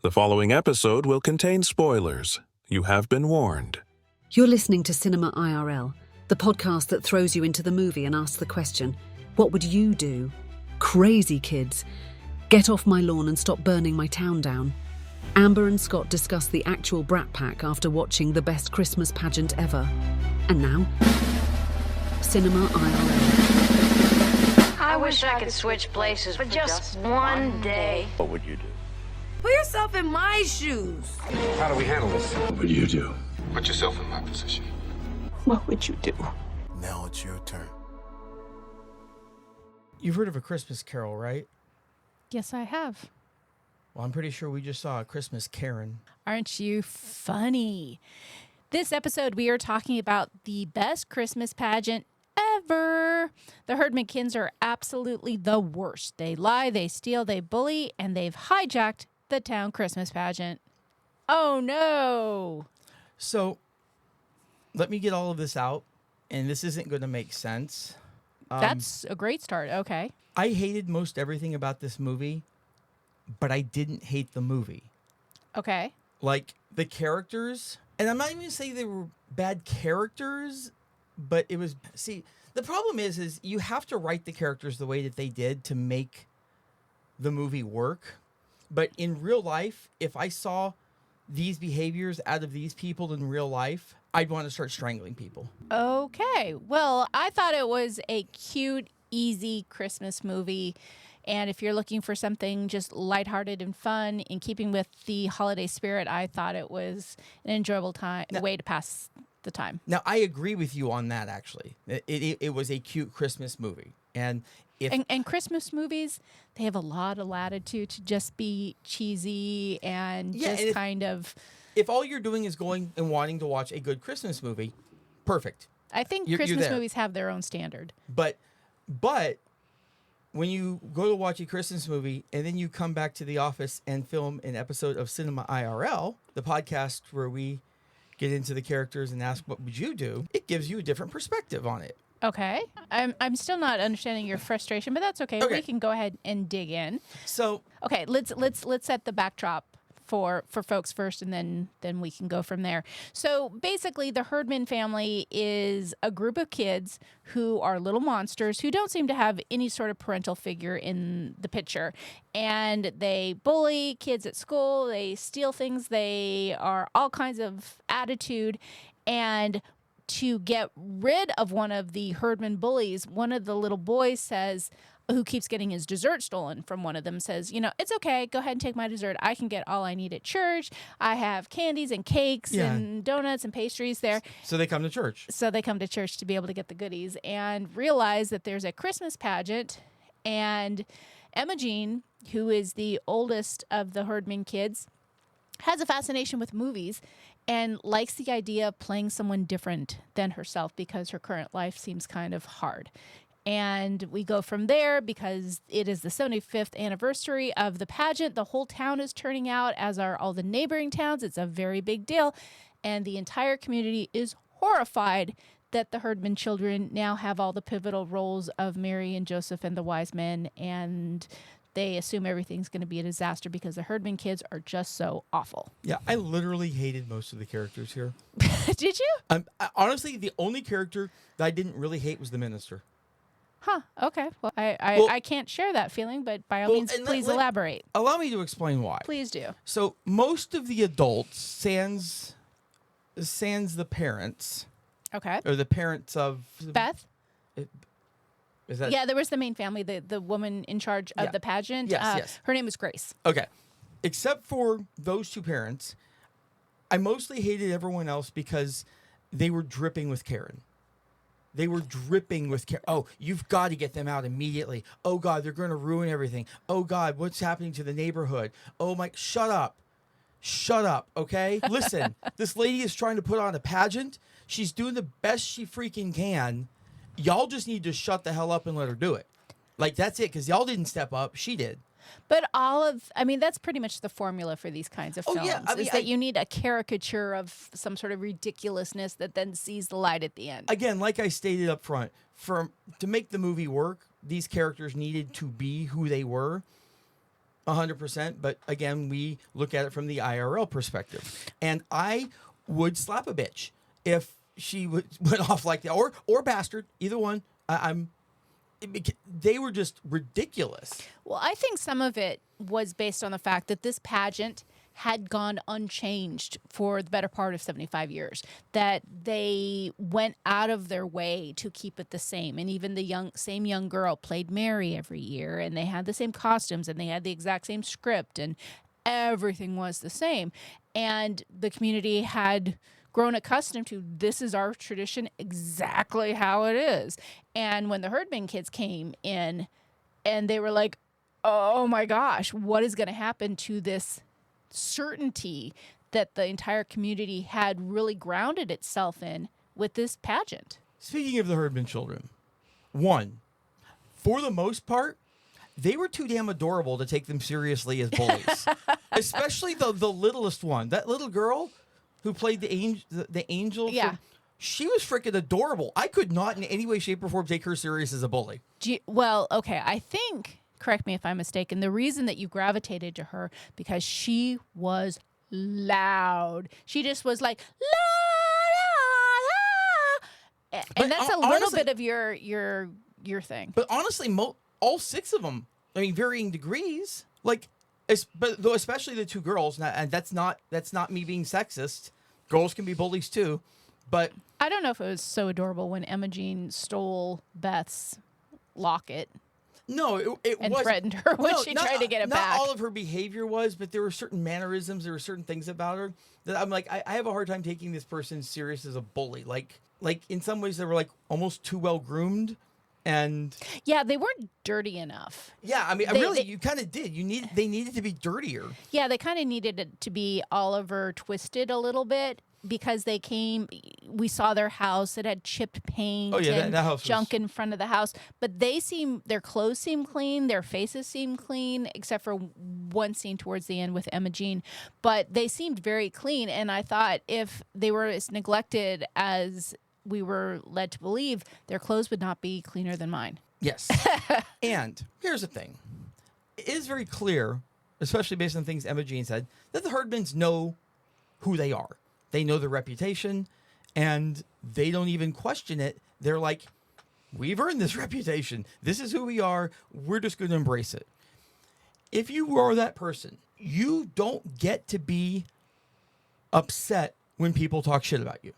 The following episode will contain spoilers. You have been warned. You're listening to Cinema IRL, the podcast that throws you into the movie and asks the question, what would you do? Crazy kids. Get off my lawn and stop burning my town down. Amber and Scott discuss the actual Brat Pack after watching the best Christmas pageant ever. And now, Cinema IRL. I wish I could switch places for just one day. What would you do? Put yourself in my shoes. How do we handle this? What would you do? Put yourself in my position. What would you do? Now it's your turn. You've heard of A Christmas Carol, right? Yes, I have. Well, I'm pretty sure we just saw A Christmas Karen. Aren't you funny? This episode, we are talking about the best Christmas pageant ever. The Herdman kids are absolutely the worst. They lie, they steal, they bully, and they've hijacked the town Christmas pageant. Oh, no. So, let me get all of this out, and this isn't going to make sense. That's a great start. Okay. I hated most everything about this movie, but I didn't hate the movie. Okay. Like, the characters, and I'm not even saying they were bad characters, but it was, see, the problem is you have to write the characters the way that they did to make the movie work. But in real life, if I saw these behaviors out of these people in real life, I'd want to start strangling people. Okay. Well, I thought it was a cute, easy Christmas movie. And if you're looking for something just lighthearted and fun in keeping with the holiday spirit, I thought it was an enjoyable way to pass the time. Now, I agree with you on that, actually. It was a cute Christmas movie. And Christmas movies, they have a lot of latitude to just be cheesy and kind of... If all you're doing is going and wanting to watch a good Christmas movie, perfect. I think You're Christmas there. movies have their own standard. But when you go to watch a Christmas movie and then you come back to the office and film an episode of Cinema IRL, the podcast where we get into the characters and ask what would you do, it gives you a different perspective on it. Okay. I'm still not understanding your frustration, but that's okay. We can go ahead and dig in. So okay, let's set the backdrop for folks first, and then we can go from there. So basically, the Herdman family is a group of kids who are little monsters who don't seem to have any sort of parental figure in the picture. And they bully kids at school. They steal things. They are all kinds of attitude. And to get rid of one of the Herdman bullies, one of the little boys says, who keeps getting his dessert stolen from one of them, says, it's okay, go ahead and take my dessert. I can get all I need at church. I have candies and cakes and donuts and pastries there. So they come to church. So they come to church to be able to get the goodies and realize that there's a Christmas pageant. And Emma Jean, who is the oldest of the Herdman kids, has a fascination with movies and likes the idea of playing someone different than herself because her current life seems kind of hard. And we go from there because it is the 75th anniversary of the pageant. The whole town is turning out, as are all the neighboring towns. It's a very big deal. And the entire community is horrified that the Herdman children now have all the pivotal roles of Mary and Joseph and the wise men. And they assume everything's going to be a disaster because the Herdman kids are just so awful. Yeah, I literally hated most of the characters here. Did you? Honestly, the only character that I didn't really hate was the minister. Huh. Okay. Well, I can't share that feeling, but by all means, please elaborate. Allow me to explain why. Please do. So most of the adults, sans the parents. Okay. Or the parents of Beth? Is that? Yeah, there was the main family, the woman in charge of the pageant. Yes. Her name was Grace. Okay. Except for those two parents, I mostly hated everyone else because they were dripping with Karen. They were dripping with Karen. Oh, you've got to get them out immediately. Oh, God, they're going to ruin everything. Oh, God, what's happening to the neighborhood? Oh, my, shut up. Shut up, okay? Listen, this lady is trying to put on a pageant. She's doing the best she freaking can. Y'all just need to shut the hell up and let her do it. Like, that's it, because y'all didn't step up. She did. But that's pretty much the formula for these kinds of films. Oh, yeah. Is that you need a caricature of some sort of ridiculousness that then sees the light at the end. Again, like I stated up front, to make the movie work, these characters needed to be who they were. 100%. But again, we look at it from the IRL perspective. And I would slap a bitch if she went off like that, or bastard, either one. They were just ridiculous. Well, I think some of it was based on the fact that this pageant had gone unchanged for the better part of 75 years, that they went out of their way to keep it the same. And even the same young girl played Mary every year, and they had the same costumes, and they had the exact same script, and everything was the same. And the community had grown accustomed to, this is our tradition, exactly how it is. And when the Herdman kids came in, and they were like, oh my gosh, what is going to happen to this certainty that the entire community had really grounded itself in with this pageant? Speaking of the Herdman children, one, for the most part, they were too damn adorable to take them seriously as bullies. Especially the littlest one. That little girl who played the angel. Yeah. She was freaking adorable. I could not in any way, shape, or form take her serious as a bully. Well, okay, I think, correct me if I'm mistaken, the reason that you gravitated to her, because she was loud. She just was like, la, la, la. And that's a little bit of your thing. But honestly, all six of them, I mean, varying degrees, like, but though especially the two girls, and that's not me being sexist. Girls can be bullies too, but I don't know if it was so adorable when Emma Jean stole Beth's locket. No, it and was threatened her when she tried to get it back. Not all of her behavior was, but there were certain mannerisms, there were certain things about her that I'm like, I have a hard time taking this person serious as a bully. Like in some ways they were like almost too well groomed. And yeah, they weren't dirty enough. Yeah, I mean, you kind of did. They needed to be dirtier. Yeah, they kind of needed it to be Oliver twisted a little bit, because we saw their house. It had chipped paint and that house junk in front of the house. But their clothes seemed clean. Their faces seemed clean, except for one scene towards the end with Emma Jean. But they seemed very clean. And I thought if they were as neglected as we were led to believe, their clothes would not be cleaner than mine. Yes. And here's the thing. It is very clear, especially based on things Emma Jean said, that the Herdmans know who they are. They know their reputation, and they don't even question it. They're like, we've earned this reputation. This is who we are. We're just going to embrace it. If you are that person, you don't get to be upset when people talk shit about you.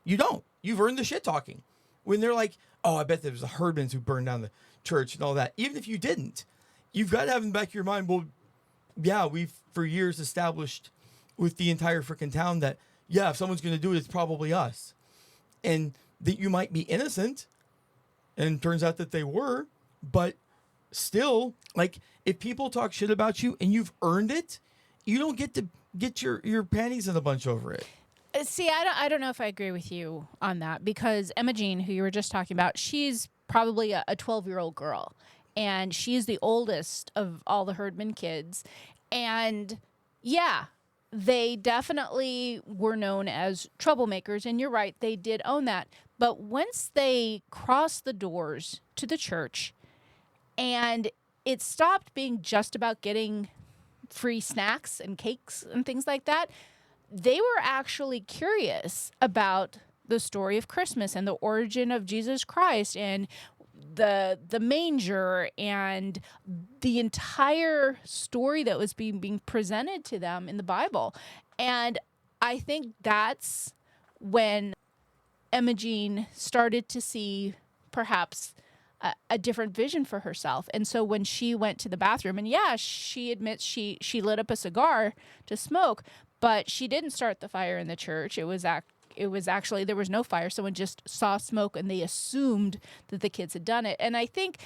You don't. You've earned the shit talking. When they're like, oh, I bet there was the Herdmans who burned down the church and all that. Even if you didn't, you've got to have in the back of your mind, well, yeah, we've for years established with the entire freaking town that, yeah, if someone's going to do it, it's probably us. And that you might be innocent. And it turns out that they were. But still, like, if people talk shit about you and you've earned it, you don't get to get your panties in a bunch over it. See, I don't know if I agree with you on that, because Emma Jean, who you were just talking about, she's probably a 12-year-old girl, and she's the oldest of all the Herdman kids. And yeah, they definitely were known as troublemakers, and you're right, they did own that. But once they crossed the doors to the church, and it stopped being just about getting free snacks and cakes and things like that, they were actually curious about the story of Christmas and the origin of Jesus Christ and the manger and the entire story that was being presented to them in the Bible. And I think that's when Emma Jean started to see perhaps a different vision for herself. And so when she went to the bathroom, and yeah, she admits she lit up a cigar to smoke, but she didn't start the fire in the church. It was actually, there was no fire. Someone just saw smoke and they assumed that the kids had done it. And I think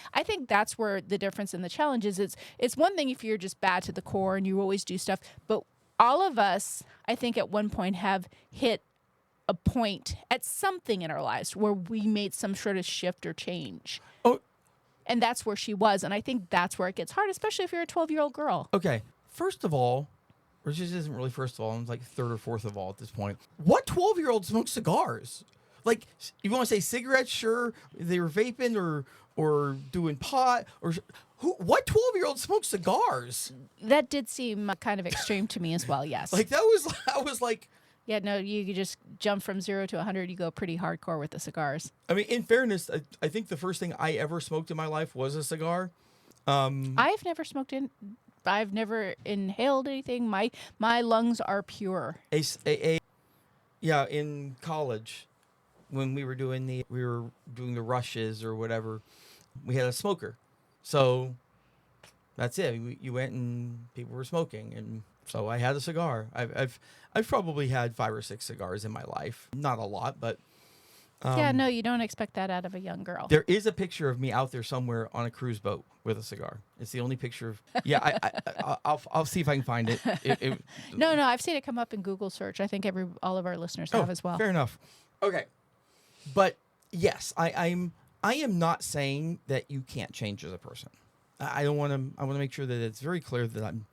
that's where the difference in the challenge is. It's one thing if you're just bad to the core and you always do stuff, but all of us, I think at one point have hit a point at something in our lives where we made some sort of shift or change. Oh, and that's where she was. And I think that's where it gets hard, especially if you're a 12-year-old girl. Okay. First of all, or just isn't really first of all, it's like third or fourth of all at this point. What 12-year-old smokes cigars? Like, you want to say cigarettes? Sure, they were vaping or doing pot or what 12-year-old smokes cigars? That did seem kind of extreme to me as well. Yes. Like I was like, yeah, no, you just jump from 0 to 100. You go pretty hardcore with the cigars. I mean, in fairness, I think the first thing I ever smoked in my life was a cigar. I've never smoked I've never inhaled anything. My lungs are pure. Yeah, in college, when we were doing the rushes or whatever, we had a smoker. So that's it. You went and people were smoking, and so I had a cigar. I've probably had 5 or 6 cigars in my life. Not a lot, but Yeah, no, you don't expect that out of a young girl. there is a picture of me out there somewhere on a cruise boat with a cigar. It's the only picture of. Yeah, I'll see if I can find it. No, I've seen it come up in Google search. I think all of our listeners have as well. Fair enough. Okay, but yes, I am not saying that you can't change as a person. I don't want to. I want to make sure that it's very clear that I'm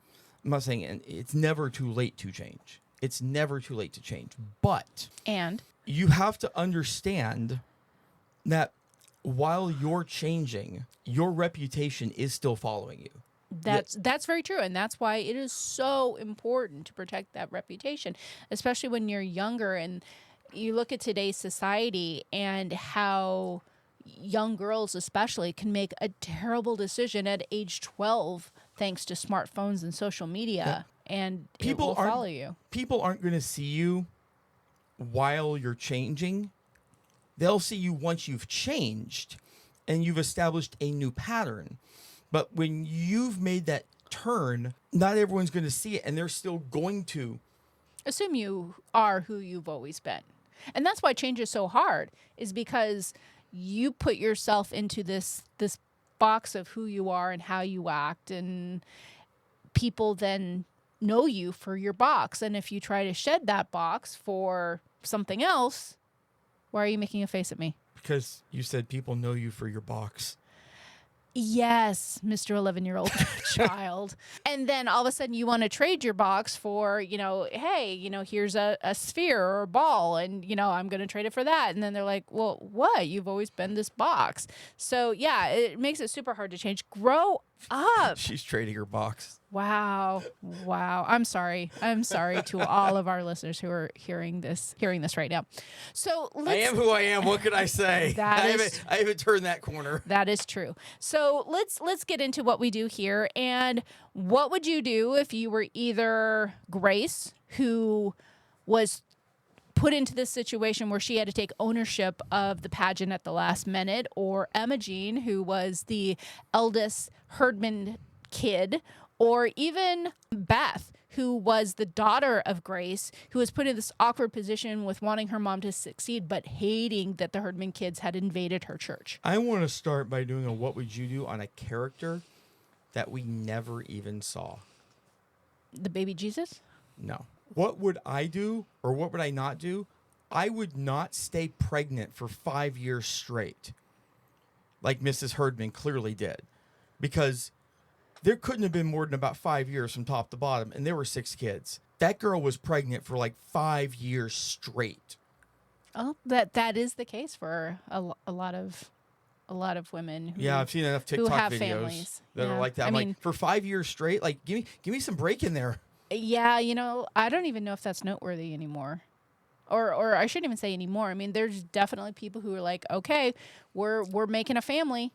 not saying it's never too late to change. It's never too late to change, but And you have to understand that while you're changing, your reputation is still following you. that's very true, and that's why it is so important to protect that reputation, especially when you're younger. And you look at today's society and how young girls especially can make a terrible decision at age 12 thanks to smartphones and social media, and it will follow you. People aren't going to see you while you're changing. They'll see you once you've changed and you've established a new pattern. But when you've made that turn, not everyone's going to see it, and they're still going to Assume you are who you've always been. And that's why change is so hard, is because you put yourself into this box of who you are and how you act, and people then know you for your box. And if you try to shed that box for something else, why are you making a face at me? because you said people know you for your box. Yes, Mr. 11-year-old child. And then all of a sudden you want to trade your box for, hey, here's a sphere or a ball, and, I'm going to trade it for that. And then they're like, well, what? You've always been this box. So, yeah, it makes it super hard to change. Grow up. She's trading her box. Wow. I'm sorry to all of our listeners who are hearing this right now. So I am who I am. What could I say? I That haven't turned that corner. That is true. So let's get into what we do here. And what would you do if you were either Grace, who was put into this situation where she had to take ownership of the pageant at the last minute, or Emma Jean, who was the eldest Herdman kid, or even Beth, who was the daughter of Grace, who was put in this awkward position with wanting her mom to succeed, but hating that the Herdman kids had invaded her church. I want to start by doing a what would you do on a character that we never even saw. The baby Jesus? No. What would I do, or what would I not do? I would not stay pregnant for 5 years straight, like Mrs. Herdman clearly did, because there couldn't have been more than about 5 years from top to bottom, and there were 6 kids. That girl was pregnant for like 5 years straight. Oh, that is the case for a lot of women. Who, Yeah, I've seen enough TikTok have videos families. that are like that. I I'm mean, like, for 5 years straight, like give me some break in there. yeah, I don't even know if that's noteworthy anymore. Or I shouldn't even say anymore. I mean, there's definitely people who are like, okay, we're making a family,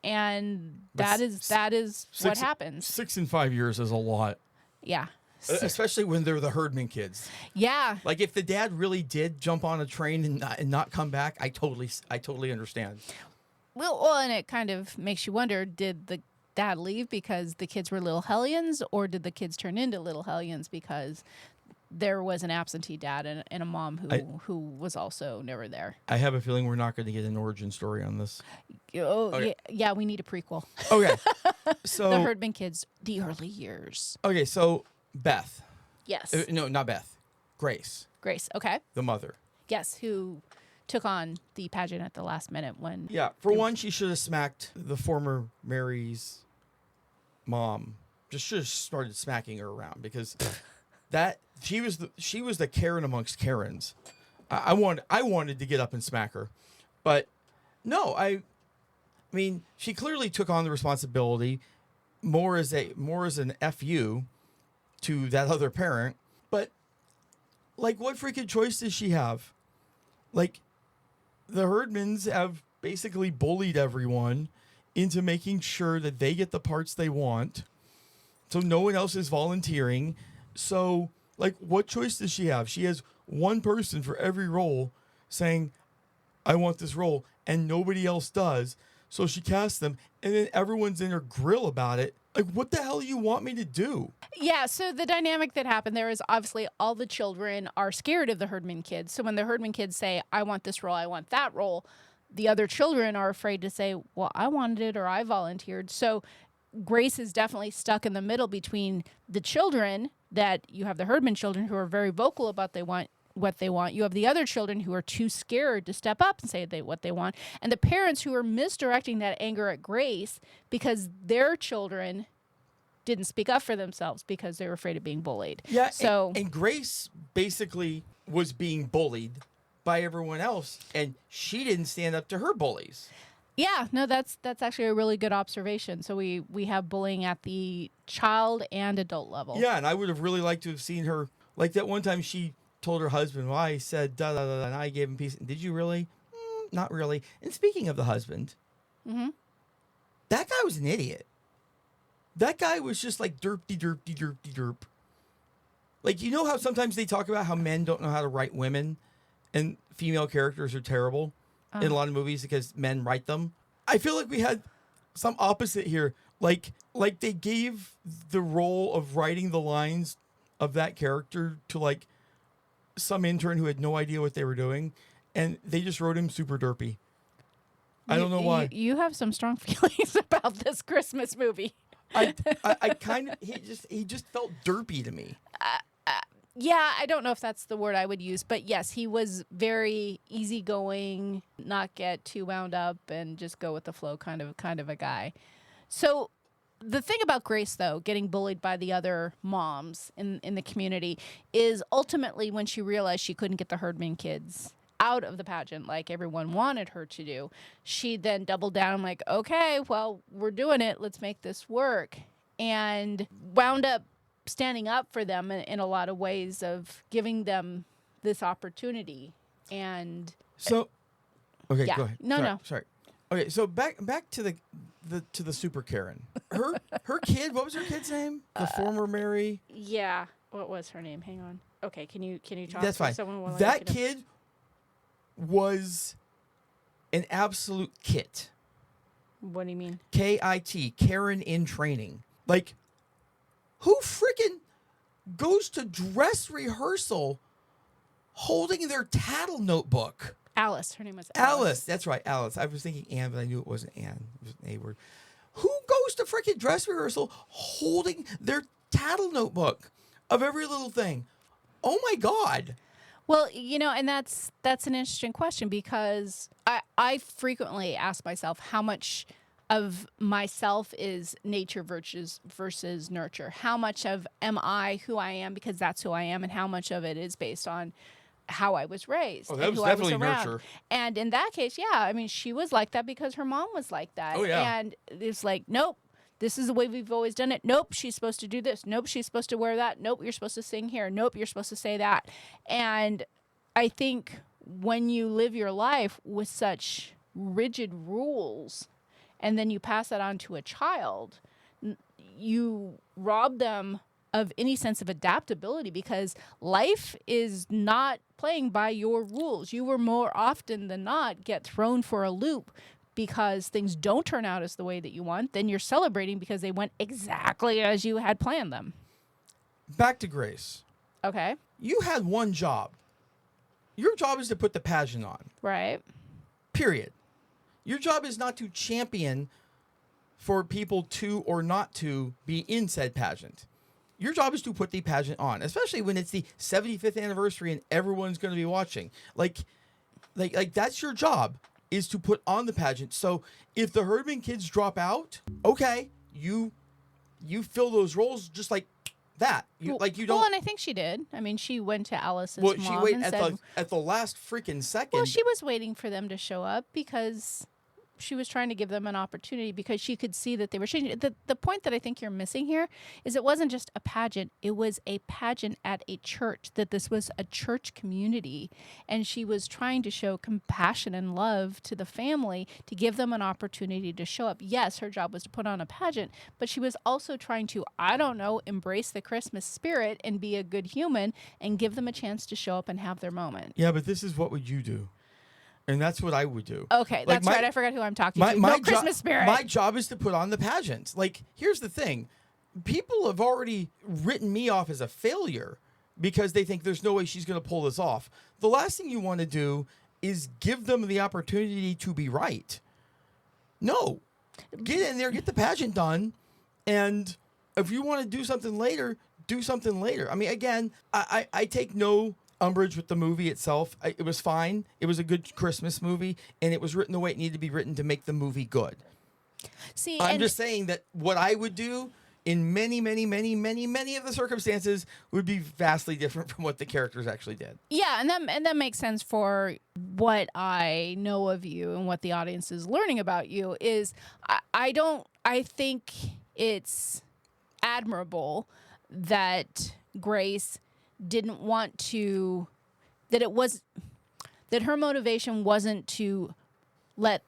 and that is what happens. 6 and 5 years is a lot. Yeah. Especially when they're the Herdman kids. Yeah. Like if the dad really did jump on a train and not come back, I totally understand. Well, and it kind of makes you wonder, did the dad leave because the kids were little hellions, or did the kids turn into little hellions because there was an absentee dad and a mom who was also never there? I have a feeling we're not going to get an origin story on this. Oh, Okay. yeah, we need a prequel. Okay. So The Herdman kids, the early years. okay, so Beth. Yes. No, not Beth. Grace, Grace. Okay. the mother. Yes, who took on the pageant at the last minute when. Yeah, for one, she should have smacked the former Mary's mom. Just should have started smacking her around, because that she was the Karen amongst Karens. I wanted to get up and smack her, but no, I mean, she clearly took on the responsibility more as an FU to that other parent. But like, what freaking choice does she have? Like, the Herdmans have basically bullied everyone into making sure that they get the parts they want, so no one else is volunteering. So, like, what choice does she have? She has one person for every role saying, I want this role, and nobody else does. So she casts them, and then everyone's in her grill about it. Like, what the hell do you want me to do? Yeah, so the dynamic that happened there is obviously all the children are scared of the Herdman kids. So when the Herdman kids say, I want this role, I want that role, the other children are afraid to say, well, I wanted it or I volunteered. So Grace is definitely stuck in the middle between the children, that you have the Herdman children who are very vocal about what they want. You have the other children who are too scared to step up and say what they want. And the parents who are misdirecting that anger at Grace because their children didn't speak up for themselves because they were afraid of being bullied. Yeah, so and Grace basically was being bullied by everyone else, and she didn't stand up to her bullies. yeah, no, that's actually a really good observation. So we have bullying at the child and adult level. Yeah, and I would have really liked to have seen her, like that one time she told her husband, well, I said da da da, and I gave him peace. Did you really? Not really. And speaking of the husband, that guy was an idiot. That guy was just like derp. Like, you know how sometimes they talk about how men don't know how to write women and female characters are terrible in a lot of movies because men write them? I feel like we had some opposite here. Like they gave the role of writing the lines of that character to like some intern who had no idea what they were doing, and they just wrote him super derpy. I don't know why. You have some strong feelings about this Christmas movie. I kind of he just felt derpy to me. Yeah, I don't know if that's the word I would use, but yes, he was very easygoing, not get too wound up, and just go with the flow kind of a guy. So the thing about Grace, though, getting bullied by the other moms in the community is ultimately when she realized she couldn't get the Herdman kids out of the pageant like everyone wanted her to do, she then doubled down like, okay, well, we're doing it. Let's make this work. And wound up standing up for them in a lot of ways of giving them this opportunity. And so, okay, yeah. go ahead. Sorry. Okay, so back to the super Karen. Her kid, what was her kid's name? The former Mary. Yeah, what was her name? Hang on. Okay, can you talk That's to fine. someone while I That look it up? kid was an absolute kit. What do you mean? KIT, Karen in training. Like, who freaking goes to dress rehearsal holding their tattle notebook? Alice. Her name was Alice. That's right, Alice. I was thinking Anne, but I knew it wasn't Anne. It was an A word. Who goes to freaking dress rehearsal holding their tattle notebook of every little thing? Oh my God. Well, and that's an interesting question because I frequently ask myself how much of myself is nature versus nurture. How much of am I who I am because that's who I am, and how much of it is based on how I was raised. Oh, that and was who definitely I was around. nurture. And in that case, yeah, I mean, she was like that because her mom was like that. Oh, yeah. And it's like, nope, this is the way we've always done it. Nope, she's supposed to do this. Nope, she's supposed to wear that. Nope, you're supposed to sing here. Nope, you're supposed to say that. And I think when you live your life with such rigid rules and then you pass that on to a child, you rob them of any sense of adaptability because life is not playing by your rules. You will more often than not get thrown for a loop because things don't turn out as the way that you want. Then you're celebrating because they went exactly as you had planned them. Back to Grace. Okay. You had one job. Your job is to put the pageant on. Right. Period. Your job is not to champion for people to or not to be in said pageant. Your job is to put the pageant on, especially when it's the 75th anniversary and everyone's going to be watching. Like that's your job, is to put on the pageant. So if the Herdman kids drop out, okay, you fill those roles just like that. You don't. Well, and I think she did. I mean, she went to Alice's Well, mom she waited and at said, the last freaking second. well, she was waiting for them to show up because she was trying to give them an opportunity because she could see that they were changing. The point that I think you're missing here is it wasn't just a pageant. It was a pageant at a church, that this was a church community. And she was trying to show compassion and love to the family to give them an opportunity to show up. Yes, her job was to put on a pageant, but she was also trying to, I don't know, embrace the Christmas spirit and be a good human and give them a chance to show up and have their moment. Yeah, but this is what would you do? And that's what I would do. Okay, that's right. I forgot who I'm talking to. No Christmas spirit. My job is to put on the pageant. Like, here's the thing. People have already written me off as a failure because they think there's no way she's going to pull this off. The last thing you want to do is give them the opportunity to be right. No. Get in there, get the pageant done, and if you want to do something later, do something later. I mean, again, I take no umbrage with the movie itself. It was fine. It was a good Christmas movie, and it was written the way it needed to be written to make the movie good. See, I'm just saying that what I would do in many of the circumstances would be vastly different from what the characters actually did. Yeah, and that makes sense for what I know of you and what the audience is learning about you. Is I think it's admirable that Grace didn't want to, that her motivation wasn't to let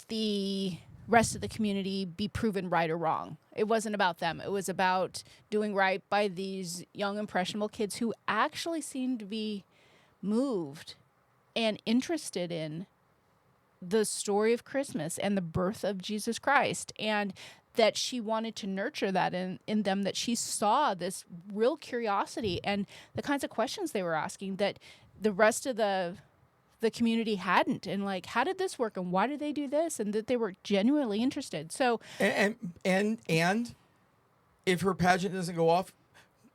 the rest of the community be proven right or wrong. It wasn't about them. It was about doing right by these young, impressionable kids who actually seemed to be moved and interested in the story of Christmas and the birth of Jesus Christ, and that she wanted to nurture that in them, that she saw this real curiosity and the kinds of questions they were asking that the rest of the community hadn't. And like, how did this work? And why did they do this? And that they were genuinely interested. So, and if her pageant doesn't go off,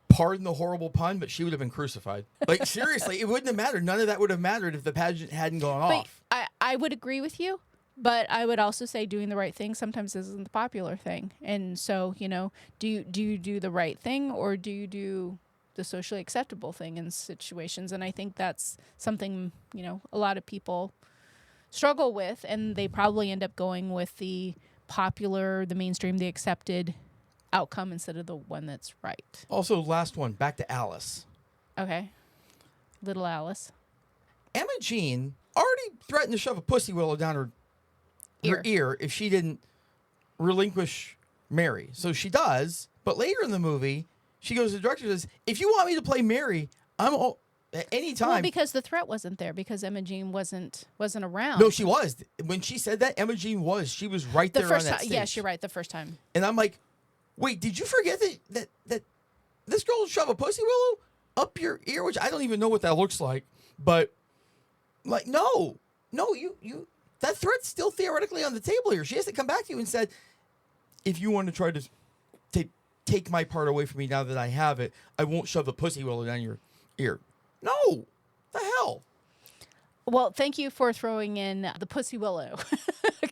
pardon the horrible pun, but she would have been crucified. Like, seriously, it wouldn't have mattered. None of that would have mattered if the pageant hadn't gone off. I would agree with you. But I would also say doing the right thing sometimes isn't the popular thing. And so, do you do the right thing, or do you do the socially acceptable thing in situations? And I think that's something, a lot of people struggle with, and they probably end up going with the popular, the mainstream, the accepted outcome instead of the one that's right. Also, last one, back to Alice. Okay. Little Alice. Emma Jean already threatened to shove a pussy willow down her ear if she didn't relinquish Mary. So she does, but later in the movie, she goes to the director and says, if you want me to play Mary, I'm at any time. Well, because the threat wasn't there, because Emma Jean wasn't around. No, she was. When she said that, Emma Jean was. She was right there on that stage. Yes, you're right, the first time. And I'm like, wait, did you forget that this girl shove a pussy willow up your ear? Which I don't even know what that looks like. But, like, no, you that threat's still theoretically on the table here. She hasn't come back to you and said, if you want to try to take my part away from me now that I have it, I won't shove a pussy willow down your ear. No. The hell? Well, thank you for throwing in the pussy willow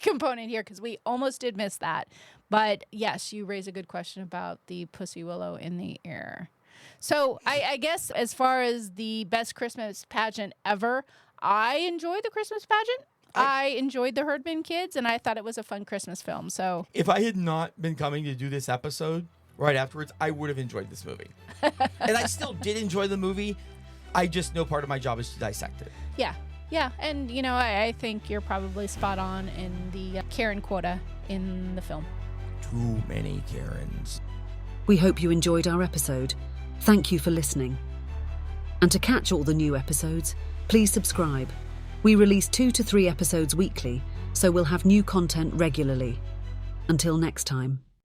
component here, because we almost did miss that. But yes, you raise a good question about the pussy willow in the ear. So I guess as far as the best Christmas pageant ever, I enjoyed the Christmas pageant. I enjoyed the Herdman kids, and I thought it was a fun Christmas film. So if I had not been coming to do this episode right afterwards, I would have enjoyed this movie. And I still did enjoy the movie. I just know part of my job is to dissect it. Yeah. And, I think you're probably spot on in the Karen quota in the film. Too many Karens. We hope you enjoyed our episode. Thank you for listening. And to catch all the new episodes, please subscribe. We release 2 to 3 episodes weekly, so we'll have new content regularly. Until next time.